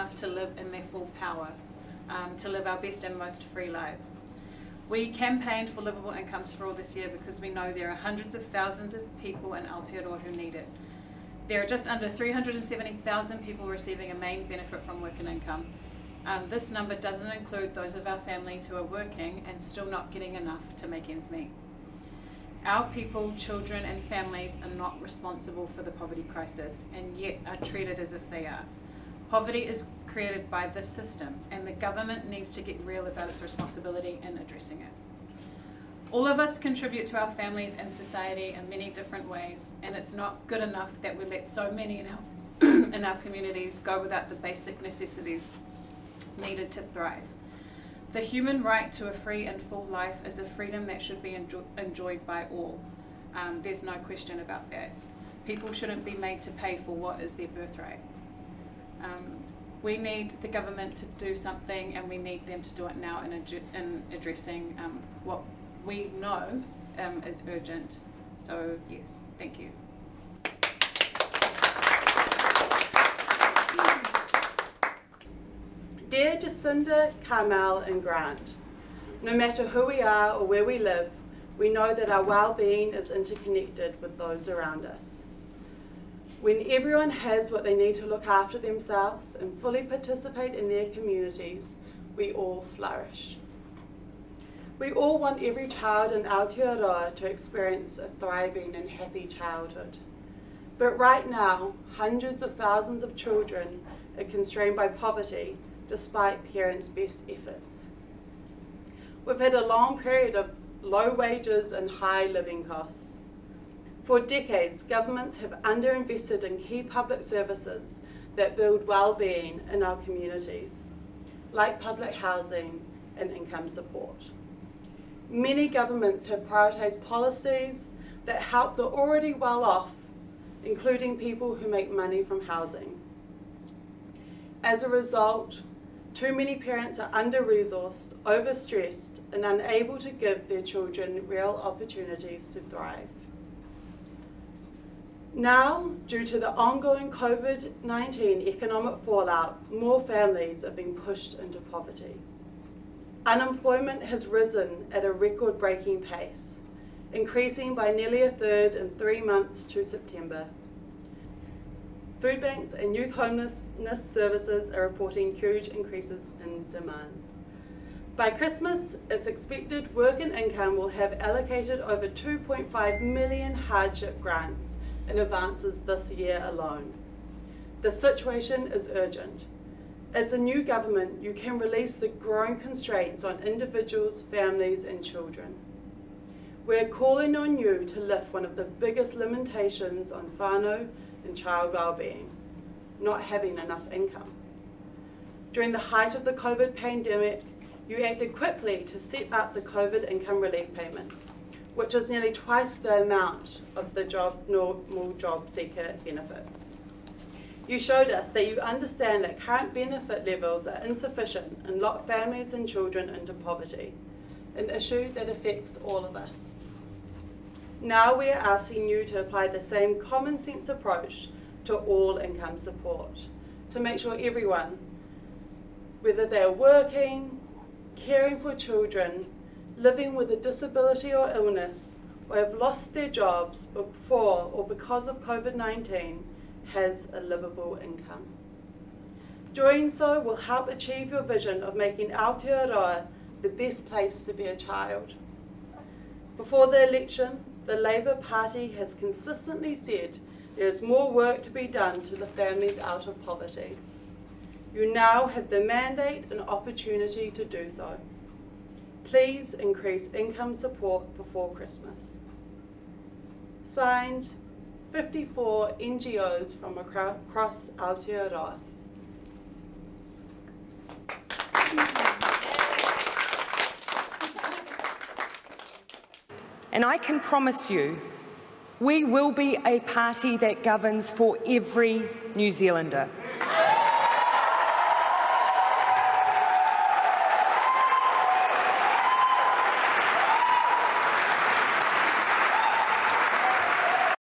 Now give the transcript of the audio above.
enough to live in their full power, to live our best and most free lives. We campaigned for livable incomes for all this year because we know there are hundreds of thousands of people in Aotearoa who need it. There are just under 370,000 people receiving a main benefit from work and income. This number doesn't include those of our families who are working and still not getting enough to make ends meet. Our people, children and families are not responsible for the poverty crisis and yet are treated as if they are. Poverty is created by this system and the government needs to get real about its responsibility in addressing it. All of us contribute to our families and society in many different ways, and it's not good enough that we let so many in our communities go without the basic necessities needed to thrive. The human right to a free and full life is a freedom that should be enjoyed by all. There's no question about that. People shouldn't be made to pay for what is their birthright. We need the government to do something, and we need them to do it now in addressing what we know is urgent. So yes, thank you. Dear Jacinda, Carmel and Grant, no matter who we are or where we live, we know that our well-being is interconnected with those around us. When everyone has what they need to look after themselves and fully participate in their communities, we all flourish. We all want every child in Aotearoa to experience a thriving and happy childhood. But right now, hundreds of thousands of children are constrained by poverty despite parents' best efforts. We've had a long period of low wages and high living costs. For decades, governments have underinvested in key public services that build well-being in our communities, like public housing and income support. Many governments have prioritised policies that help the already well-off, including people who make money from housing. As a result, too many parents are under-resourced, overstressed, and unable to give their children real opportunities to thrive. Now, due to the ongoing COVID-19 economic fallout, more families are being pushed into poverty. Unemployment has risen at a record-breaking pace, increasing by nearly a third in 3 months to September. Food banks and youth homelessness services are reporting huge increases in demand. By Christmas, it's expected work and income will have allocated over 2.5 million hardship grants in advances this year alone. The situation is urgent. As a new government, you can release the growing constraints on individuals, families and children. We're calling on you to lift one of the biggest limitations on whānau and child wellbeing, not having enough income. During the height of the COVID pandemic, you acted quickly to set up the COVID income relief payment, which is nearly twice the amount of the normal job seeker benefit. You showed us that you understand that current benefit levels are insufficient and lock families and children into poverty, an issue that affects all of us. Now we are asking you to apply the same common sense approach to all income support, to make sure everyone, whether they are working, caring for children, living with a disability or illness, or have lost their jobs before or because of COVID-19, has a livable income. Doing so will help achieve your vision of making Aotearoa the best place to be a child. Before the election, the Labour Party has consistently said there is more work to be done to lift families out of poverty. You now have the mandate and opportunity to do so. Please increase income support before Christmas. Signed, 54 NGOs from across Aotearoa. And I can promise you, we will be a party that governs for every New Zealander.